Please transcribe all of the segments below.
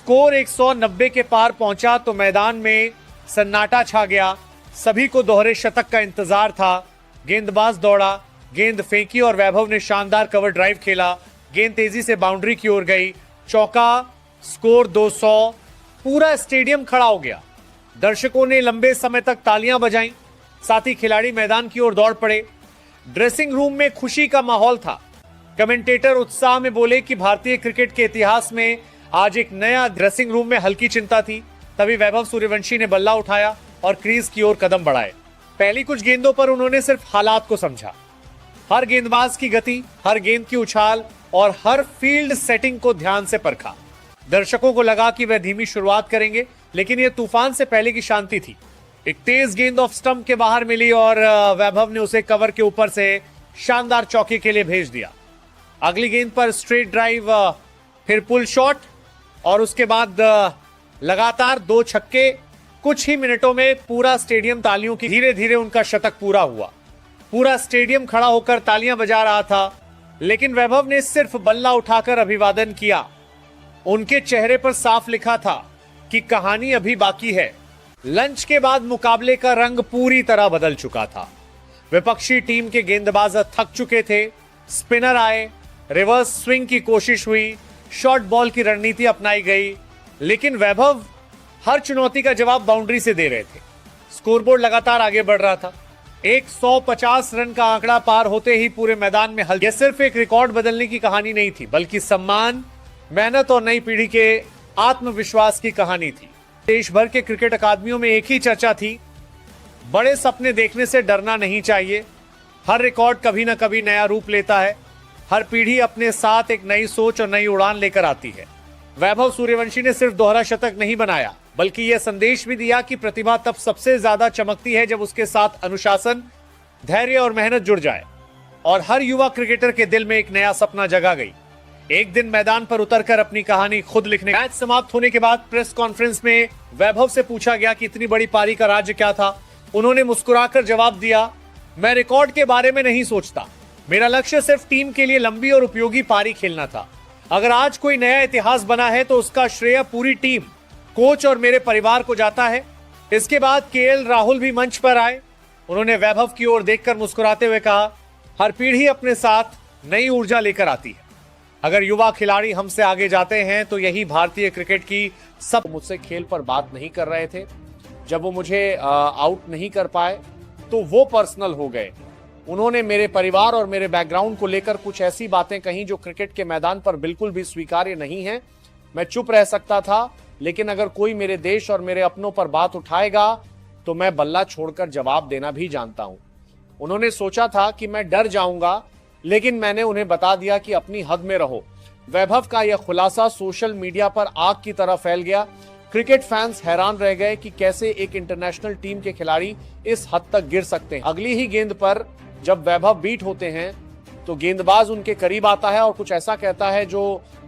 Score 190 के पार पहुंचा तो मैदान में सन्नाटा छा गया। सभी को दोहरे शतक का इंतजार था। गेंदबाज दौड़ा, गेंद फेंकी और वैभव ने शानदार कवर ड्राइव खेला। गेंद तेजी से बाउंड्री की ओर गई, चौका, स्कोर 200। पूरा स्टेडियम खड़ा हो गया। दर्शकों ने लंबे समय तक तालियां बजाईं, साथ ही खिलाड़ी मैदान की ओर दौड़ पड़े। ड्रेसिंग रूम में खुशी का माहौल था। कमेंटेटर उत्साह में बोले कि भारतीय क्रिकेट के इतिहास में आज एक नया। ड्रेसिंग रूम में हल्की चिंता थी। तभी वैभव सूर्यवंशी ने बल्ला उठाया और क्रीज की ओर कदम बढ़ाए। पहली कुछ गेंदों पर उन्होंने सिर्फ हालात को समझा। हर गेंदबाज की गति, हर गेंद की उछाल और हर फील्ड सेटिंग को ध्यान से परखा। दर्शकों को लगा कि वह धीमी शुरुआत करेंगे, लेकिन यह तूफान से पहले की शांति थी। एक तेज गेंद ऑफ स्टंप के बाहर मिली और वैभव ने उसे कवर के ऊपर से शानदार चौके के लिए भेज दिया। अगली गेंद पर स्ट्रेट ड्राइव, फिर पुल शॉट और उसके बाद लगातार 2 छक्के। कुछ ही मिनटों में पूरा स्टेडियम तालियों की, धीरे धीरे उनका शतक पूरा हुआ। पूरा स्टेडियम खड़ा होकर तालियां बजा रहा था, लेकिन वैभव ने सिर्फ बल्ला उठाकर अभिवादन किया। उनके चेहरे पर साफ लिखा था कि कहानी अभी बाकी है। लंच के बाद मुकाबले का रंग पूरी तरह बदल चुका था। विपक्षी टीम के गेंदबाज थक चुके थे। स्पिनर आए, रिवर्स स्विंग की कोशिश हुई, शॉर्ट बॉल की रणनीति अपनाई गई, लेकिन वैभव हर चुनौती का जवाब बाउंड्री से दे रहे थे। स्कोरबोर्ड लगातार आगे बढ़ रहा था। 150 रन का आंकड़ा पार होते ही पूरे मैदान में यह सिर्फ एक रिकॉर्ड बदलने की कहानी नहीं थी, बल्कि सम्मान, मेहनत और नई पीढ़ी के आत्मविश्वास की कहानी थी। देश भर के क्रिकेट अकादमियों में एक ही चर्चा थी, बड़े सपने देखने से डरना नहीं चाहिए। हर रिकॉर्ड कभी ना कभी नया रूप लेता है। हर पीढ़ी अपने साथ एक नई सोच और नई उड़ान लेकर आती है। वैभव सूर्यवंशी ने सिर्फ दोहरा शतक नहीं बनाया, बल्कि यह संदेश भी दिया कि प्रतिभा तब सबसे ज्यादा चमकती है जब उसके साथ अनुशासन, धैर्य और मेहनत जुड़ जाए। और हर युवा क्रिकेटर के दिल में एक नया सपना जगा गई, एक दिन मैदान पर उतरकर अपनी कहानी खुद लिखने। मैच समाप्त होने के बाद प्रेस कॉन्फ्रेंस में वैभव से पूछा गया कि इतनी बड़ी पारी का राज क्या था। उन्होंने मुस्कुराकर जवाब दिया, मैं रिकॉर्ड के बारे में नहीं सोचता, मेरा लक्ष्य सिर्फ टीम के लिए लंबी और उपयोगी पारी खेलना था। अगर आज कोई नया इतिहास बना है तो उसका श्रेय पूरी टीम, कोच और मेरे परिवार को जाता है। इसके बाद केएल राहुल भी मंच पर आए। उन्होंने वैभव की ओर देखकर मुस्कुराते हुए कहा, हर पीढ़ी अपने साथ नई ऊर्जा लेकर आती है। अगर युवा खिलाड़ी हमसे आगे जाते हैं तो यही भारतीय क्रिकेट की सब। मुझसे खेल पर बात नहीं कर रहे थे। जब वो मुझे आउट नहीं कर पाए तो वो पर्सनल हो गए। उन्होंने मेरे परिवार और मेरे बैकग्राउंड को लेकर कुछ ऐसी बातें कहीं जो क्रिकेट के मैदान पर बिल्कुल भी स्वीकार्य नहीं है। मैं चुप रह सकता था, लेकिन अगर कोई मेरे देश और मेरे अपनों पर बात उठाएगा तो मैं बल्ला छोड़कर जवाब देना भी जानता हूं। उन्होंने सोचा था कि मैं डर जाऊंगा, लेकिन मैंने उन्हें बता दिया कि अपनी हद में रहो। वैभव का यह खुलासा सोशल मीडिया पर आग की तरह फैल गया। क्रिकेट फैंस हैरान रह गए कि कैसे एक इंटरनेशनल टीम के खिलाड़ी इस हद तक गिर सकते हैं। अगली ही गेंद पर जब वैभव बीट होते हैं तो गेंदबाज उनके करीब आता है और कुछ ऐसा कहता है जो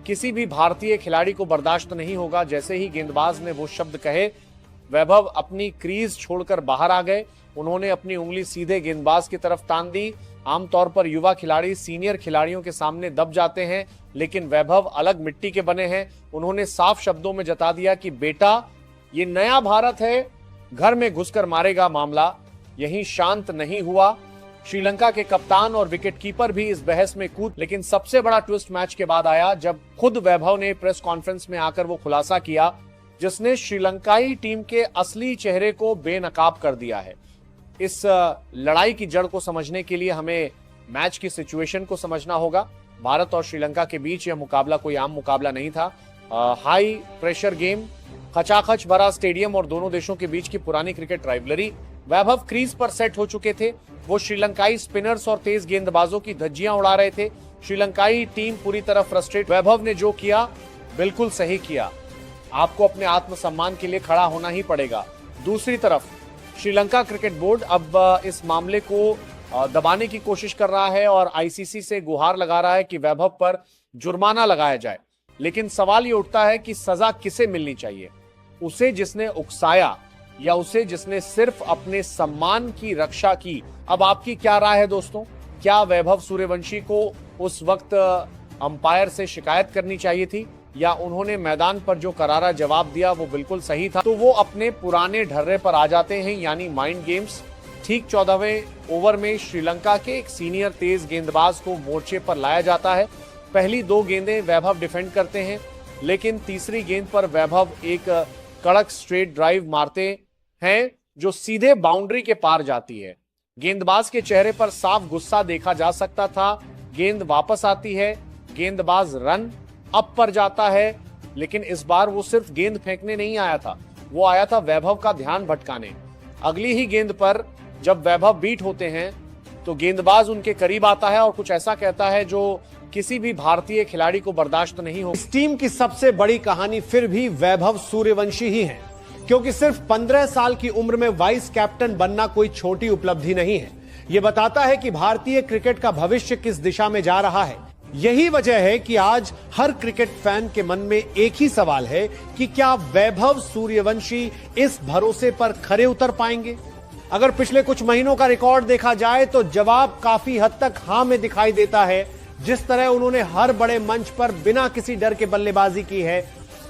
किसी भी भारतीय खिलाड़ी को बर्दाश्त नहीं होगा। जैसे ही गेंदबाज ने वो शब्द कहे, वैभव अपनी क्रीज छोड़कर बाहर आ गए। उन्होंने अपनी उंगली सीधे गेंदबाज की तरफ तान दी। आमतौर पर युवा खिलाड़ी सीनियर खिलाड़ियों के सामने दब जाते हैं, लेकिन वैभव अलग मिट्टी के बने हैं। उन्होंने साफ शब्दों में जता दिया कि बेटा, ये नया भारत है, घर में घुसकर मारेगा मामला। यही शांत नहीं हुआ। श्रीलंका के कप्तान और विकेटकीपर भी इस बहस में कूद। लेकिन सबसे बड़ा ट्विस्ट मैच के बाद आया, जब खुद वैभव ने प्रेस कॉन्फ्रेंस में आकर वो खुलासा किया जिसने श्रीलंकाई टीम के असली चेहरे को बेनकाब कर दिया है। इस लड़ाई की जड़ को समझने के लिए हमें मैच की सिचुएशन को समझना होगा। भारत और श्रीलंका के बीच यह मुकाबला कोई आम मुकाबला नहीं था। हाई प्रेशर गेम, खचाखच भरा स्टेडियम और दोनों देशों के बीच की पुरानी क्रिकेट राइवलरी। वैभव क्रीज पर सेट हो चुके थे। वो श्रीलंकाई स्पिनर्स और तेज गेंदबाजों की धज्जियां उड़ा रहे थे। श्रीलंकाई टीम पूरी तरह फ्रस्ट्रेट। वैभव ने जो किया बिल्कुल सही किया। आपको अपने आत्मसम्मान के लिए खड़ा होना ही पड़ेगा। दूसरी तरफ श्रीलंका क्रिकेट बोर्ड अब इस मामले को दबाने की कोशिश कर रहा है और आईसीसी से गुहार लगा रहा है कि वैभव पर जुर्माना लगाया जाए। लेकिन सवाल ये उठता है कि सजा किसे मिलनी चाहिए? उसे जिसने उकसाया या उसे जिसने सिर्फ अपने सम्मान की रक्षा की? अब आपकी क्या राय है दोस्तों? क्या वैभव सूर्यवंशी को उस वक्त अंपायर से शिकायत करनी चाहिए थी या उन्होंने मैदान पर जो करारा जवाब दिया वो बिल्कुल सही था, तो वो अपने पुराने ढर्रे पर आ जाते हैं, यानी माइंड गेम्स। ठीक 14वें ओवर में श्रीलंका के एक सीनियर तेज गेंदबाज को मोर्चे पर लाया जाता है। पहली 2 गेंदें वैभव डिफेंड करते हैं, लेकिन तीसरी गेंद पर वैभव एक कड़क स्ट्रेट ड्राइव मारते हैं जो सीधे बाउंड्री के पार जाती है। गेंदबाज के चेहरे पर साफ गुस्सा देखा जा सकता था। गेंद वापस आती है, गेंदबाज रन अप पर जाता है, लेकिन इस बार वो सिर्फ गेंद फेंकने नहीं आया था, वो आया था वैभव का ध्यान भटकाने। अगली ही गेंद पर जब वैभव बीट होते हैं तो गेंदबाज उनके करीब आता है और कुछ ऐसा कहता है जो किसी भी भारतीय खिलाड़ी को बर्दाश्त नहीं हो। इस टीम की सबसे बड़ी कहानी फिर भी वैभव सूर्यवंशी ही है, क्योंकि सिर्फ 15 साल की उम्र में वाइस कैप्टन बनना कोई छोटी उपलब्धि नहीं है। यह बताता है कि भारतीय क्रिकेट का भविष्य किस दिशा में जा रहा है। यही वजह है कि आज हर क्रिकेट फैन के मन में एक ही सवाल है कि क्या वैभव सूर्यवंशी इस भरोसे पर खरे उतर पाएंगे। अगर पिछले कुछ महीनों का रिकॉर्ड देखा जाए तो जवाब काफी हद तक हां में दिखाई देता है। जिस तरह उन्होंने हर बड़े मंच पर बिना किसी डर के बल्लेबाजी की है,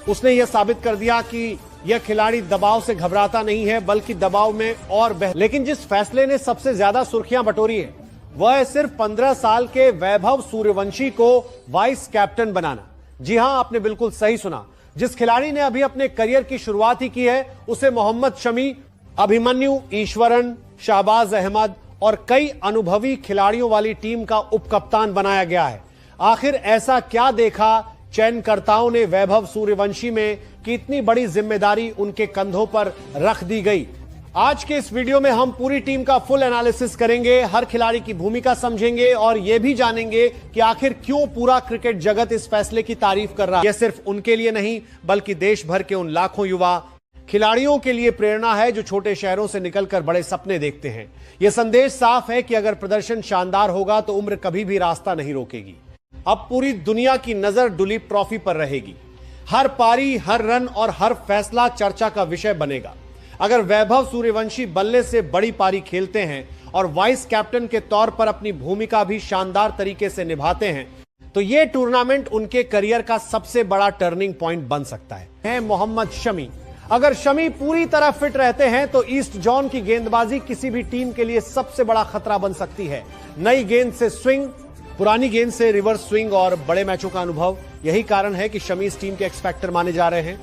उसने यह साबित कर दिया कि यह खिलाड़ी दबाव से घबराता नहीं है, बल्कि दबाव में और लेकिन जिस फैसले ने सबसे ज्यादा सुर्खियां बटोरी है वह है सिर्फ 15 साल के वैभव सूर्यवंशी को वाइस कैप्टन बनाना। जी हां, आपने बिल्कुल सही सुना। जिस खिलाड़ी ने अभी अपने करियर की शुरुआत ही की है उसे मोहम्मद शमी, अभिमन्यु, ईश्वरन, शाहबाज अहमद और कई अनुभवी खिलाड़ियों वाली टीम का उपकप्तान बनाया गया है। आखिर ऐसा क्या देखा चयनकर्ताओं ने वैभव सूर्यवंशी में कि इतनी बड़ी जिम्मेदारी उनके कंधों पर रख दी गई। आज के इस वीडियो में हम पूरी टीम का फुल एनालिसिस करेंगे, हर खिलाड़ी की भूमिका समझेंगे और यह भी जानेंगे कि आखिर क्यों पूरा क्रिकेट जगत इस फैसले की तारीफ कर रहा है। यह सिर्फ उनके लिए नहीं बल्कि देश भर के उन लाखों युवा खिलाड़ियों के लिए प्रेरणा है जो छोटे शहरों से निकलकर बड़े सपने देखते हैं। यह संदेश साफ है कि अगर प्रदर्शन शानदार होगा तो उम्र कभी भी रास्ता नहीं रोकेगी। अब पूरी दुनिया की नजर दुलीप ट्रॉफी पर रहेगी। हर पारी, हर रन और हर फैसला चर्चा का विषय बनेगा। अगर वैभव सूर्यवंशी बल्ले से बड़ी पारी खेलते हैं और वाइस कैप्टन के तौर पर अपनी भूमिका भी शानदार तरीके से निभाते हैं तो यह टूर्नामेंट उनके करियर का सबसे बड़ा टर्निंग पॉइंट बन सकता है। मोहम्मद शमी, अगर शमी पूरी तरह फिट रहते हैं तो ईस्ट जोन की गेंदबाजी किसी भी टीम के लिए सबसे बड़ा खतरा बन सकती है। नई गेंद से स्विंग, पुरानी गेंद से रिवर्स स्विंग और बड़े मैचों का अनुभव, यही कारण है कि शमी इस टीम के एक्स फैक्टर माने जा रहे हैं।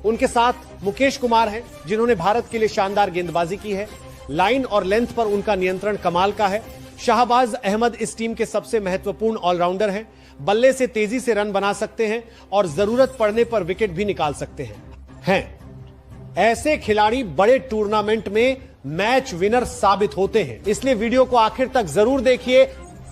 उनके साथ मुकेश कुमार हैं जिन्होंने भारत के लिए शानदार गेंदबाजी की है। लाइन और लेंथ पर उनका नियंत्रण कमाल का है। शाहबाज अहमद इस टीम के सबसे महत्वपूर्ण ऑलराउंडर हैं। बल्ले से तेजी से रन बना सकते हैं और जरूरत पड़ने पर विकेट भी निकाल सकते हैं। ऐसे खिलाड़ी बड़े टूर्नामेंट में मैच विनर साबित होते हैं। इसलिए वीडियो को आखिर तक जरूर देखिए,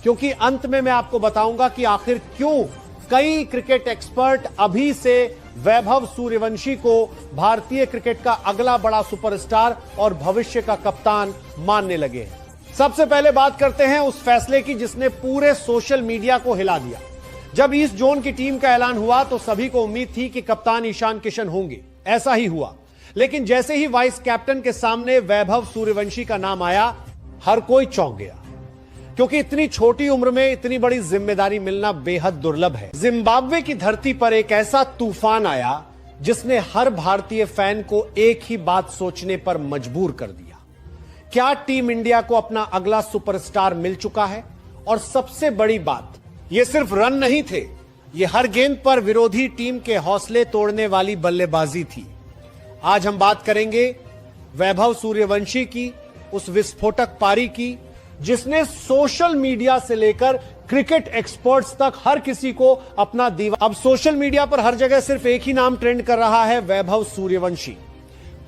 क्योंकि अंत में मैं आपको बताऊंगा कि आखिर क्यों कई क्रिकेट एक्सपर्ट अभी से वैभव सूर्यवंशी को भारतीय क्रिकेट का अगला बड़ा सुपरस्टार और भविष्य का कप्तान मानने लगे हैं। सबसे पहले बात करते हैं उस फैसले की जिसने पूरे सोशल मीडिया को हिला दिया। जब ईस्ट जोन की टीम का ऐलान हुआ तो सभी को उम्मीद थी कि कप्तान ईशान किशन होंगे। ऐसा ही हुआ, लेकिन जैसे ही वाइस कैप्टन के सामने वैभव सूर्यवंशी का नाम आया, हर कोई चौंक गया, क्योंकि इतनी छोटी उम्र में इतनी बड़ी जिम्मेदारी मिलना बेहद दुर्लभ है। जिम्बाब्वे की धरती पर एक ऐसा तूफान आया जिसने हर भारतीय फैन को एक ही बात सोचने पर मजबूर कर दिया। क्या टीम इंडिया को अपना अगला सुपरस्टार मिल चुका है? और सबसे बड़ी बात, ये सिर्फ रन नहीं थे, ये हर गेंद पर विरोधी टीम के हौसले तोड़ने वाली बल्लेबाजी थी। आज हम बात करेंगे वैभव सूर्यवंशी की उस विस्फोटक पारी की जिसने सोशल मीडिया से लेकर क्रिकेट एक्सपर्ट्स तक हर किसी को अपना दीवाना। अब सोशल मीडिया पर हर जगह सिर्फ एक ही नाम ट्रेंड कर रहा है, वैभव सूर्यवंशी।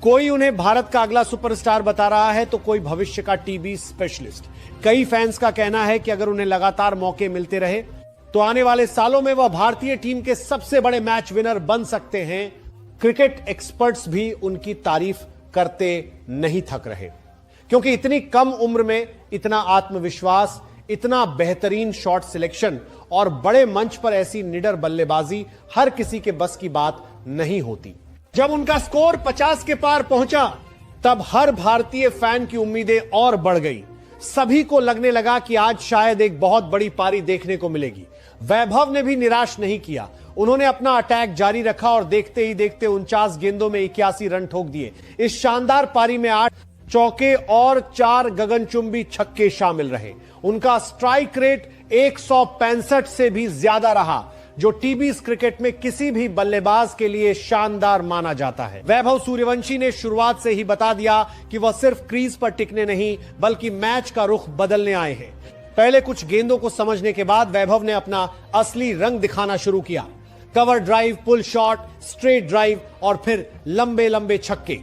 कोई उन्हें भारत का अगला सुपरस्टार बता रहा है तो कोई भविष्य का टीबी स्पेशलिस्ट। कई फैंस का कहना है कि अगर उन्हें लगातार मौके मिलते रहे तो आने वाले सालों में वह भारतीय टीम के सबसे बड़े मैच विनर बन सकते हैं। क्रिकेट एक्सपर्ट्स भी उनकी तारीफ करते नहीं थक रहे, क्योंकि इतनी कम उम्र में इतना आत्मविश्वास, इतना बेहतरीन शॉट सिलेक्शन और बड़े मंच पर ऐसी निडर बल्लेबाजी हर किसी के बस की बात नहीं होती। जब उनका स्कोर 50 के पार पहुंचा तब हर भारतीय फैन की उम्मीदें और बढ़ गई। सभी को लगने लगा कि आज शायद एक बहुत बड़ी पारी देखने को मिलेगी। वैभव ने भी निराश नहीं किया, उन्होंने अपना अटैक जारी रखा और देखते ही देखते 49 गेंदों में 81 रन ठोक दिए। इस शानदार पारी में 8 चौके और 4 गगनचुंबी छक्के शामिल रहे। उनका स्ट्राइक रेट 165 से भी ज्यादा रहा, जो टीबी क्रिकेट में किसी भी बल्लेबाज के लिए शानदार माना जाता है। वैभव सूर्यवंशी ने शुरुआत से ही बता दिया कि वह सिर्फ क्रीज पर टिकने नहीं बल्कि मैच का रुख बदलने आए हैं। पहले कुछ गेंदों को समझने के बाद वैभव ने अपना असली रंग दिखाना शुरू किया। Cover drive, pull shot, straight drive और फिर लंबे लंबे छक्के।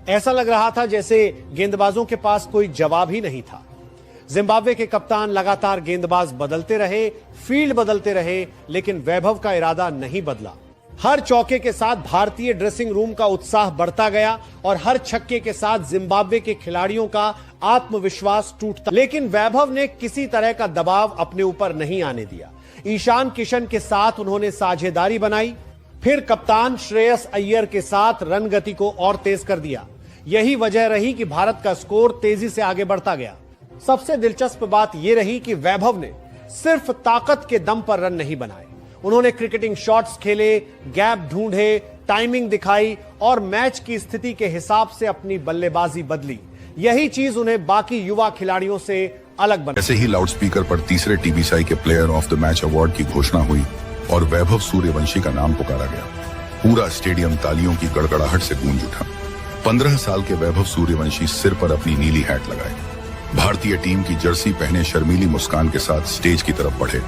ऐसा लग रहा था जैसे गेंदबाजों के पास कोई जवाब ही नहीं था। जिम्बाब्वे के कप्तान लगातार गेंदबाज बदलते रहे, फील्ड बदलते रहे, लेकिन वैभव का इरादा नहीं बदला। हर चौके के साथ भारतीय ड्रेसिंग रूम का उत्साह बढ़ता गया और हर छक्के के साथ जिम्बाब्वे के खिलाड़ियों का आत्मविश्वास टूटता। लेकिन वैभव ने किसी तरह का दबाव अपने ऊपर नहीं आने दिया। ईशान किशन के साथ उन्होंने साझेदारी बनाई, फिर कप्तान श्रेयस अय्यर के साथ रन गति को और तेज कर दिया। यही वजह रही कि भारत का स्कोर तेजी से आगे बढ़ता गया। सबसे दिलचस्प बात यह रही कि वैभव ने सिर्फ ताकत के दम पर रन नहीं बनाए। उन्होंने क्रिकेटिंग शॉट्स खेले, गैप ढूंढे, टाइमिंग दिखाई और मैच की स्थिति के हिसाब से अपनी बल्लेबाजी बदली। यही चीज उन्हें बाकी युवा खिलाड़ियों से अलग बना। ऐसे ही लाउडस्पीकर पर तीसरे टीबीसीआई के player of the match award की घोषणा हुई और वैभव सूर्यवंशी का नाम पुकारा गया। पूरा स्टेडियम तालियों की गड़गड़ाहट से गूंज उठा। 15 साल के वैभव सूर्यवंशी सिर पर अपनी नीली हैट लगाए, भारतीय टीम की जर्सी पहने शर्मीली मुस्कान के साथ स्टेज की तरफ बढ़े।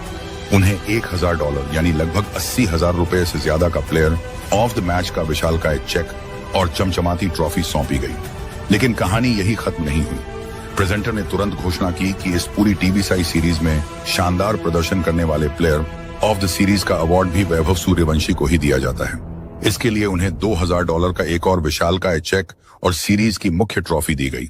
उन्हें $1,000 यानी लगभग 80,000 रुपए से ज्यादा का प्लेयर ऑफ द मैच का विशालकाय चेक और चमचमाती ट्रॉफी सौंपी गई। लेकिन कहानी यही खत्म नहीं हुई। प्रेजेंटर ने तुरंत घोषणा की कि इस पूरी टीबीसीआई सीरीज में शानदार प्रदर्शन करने वाले प्लेयर ऑफ द सीरीज का अवार्ड भी वैभव सूर्यवंशी को ही दिया जाता है। इसके लिए उन्हें $2,000 का एक और विशालकाय चेक और सीरीज की मुख्य ट्रॉफी दी गई।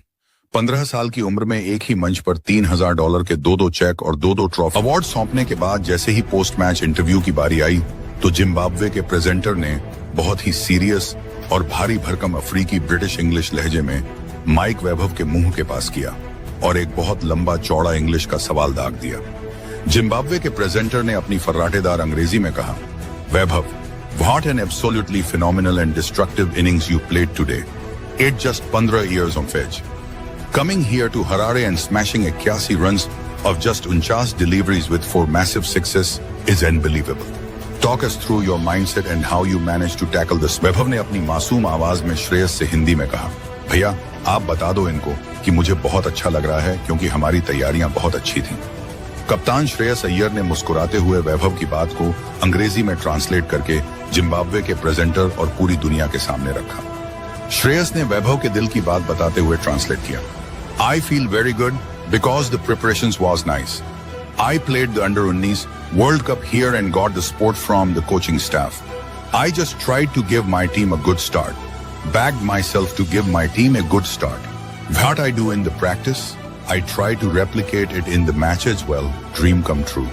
15 साल की उम्र में एक ही मंच पर $3,000 के 2-2 चेक और 2-2 ट्रॉफी। अवार्ड सौंपने के बाद जैसे ही पोस्ट मैच इंटरव्यू की बारी आई तो जिम्बाब्वे के प्रेजेंटर ने बहुत ही सीरियस और भारी भरकम अफ्रीकी ब्रिटिश इंग्लिश लहजे में माइक वैभव के मुंह के पास किया और एक बहुत लंबा चौड़ा इंग्लिश का सवाल दाग दिया। जिम्बाब्वे के प्रेजेंटर ने अपनी फर्राटेदार अंग्रेजी में कहा, वैभव, what an absolutely phenomenal and destructive innings you played today. It just 15 years of age. Coming here to Harare and smashing 81 runs of just 49 deliveries with 4 massive sixes is unbelievable. Talk us through your mindset and how you managed to tackle this. वैभव ने अपनी मासूम आवाज में श्रेयस से हिंदी में कहा, भैया आप बता दो इनको कि मुझे बहुत अच्छा लग रहा है क्योंकि हमारी तैयारियां बहुत अच्छी थीं। कप्तान श्रेयस अय्यर ने मुस्कुराते हुए वैभव की बात को अंग्रेजी में ट्रांसलेट करके जिम्बाब्वे के प्रेजेंटर और पूरी दुनिया के सामने रखा। श्रेयस ने वैभव के दिल की बात बताते हुए ट्रांसलेट किया, I feel very good because the preparations was nice. I played the under-19 World Cup here and got the support from the coaching staff. I just tried to give my team a good start. Bagged myself to give my team a good start. What I do in the practice, I try to replicate it in the match as well. Dream come true.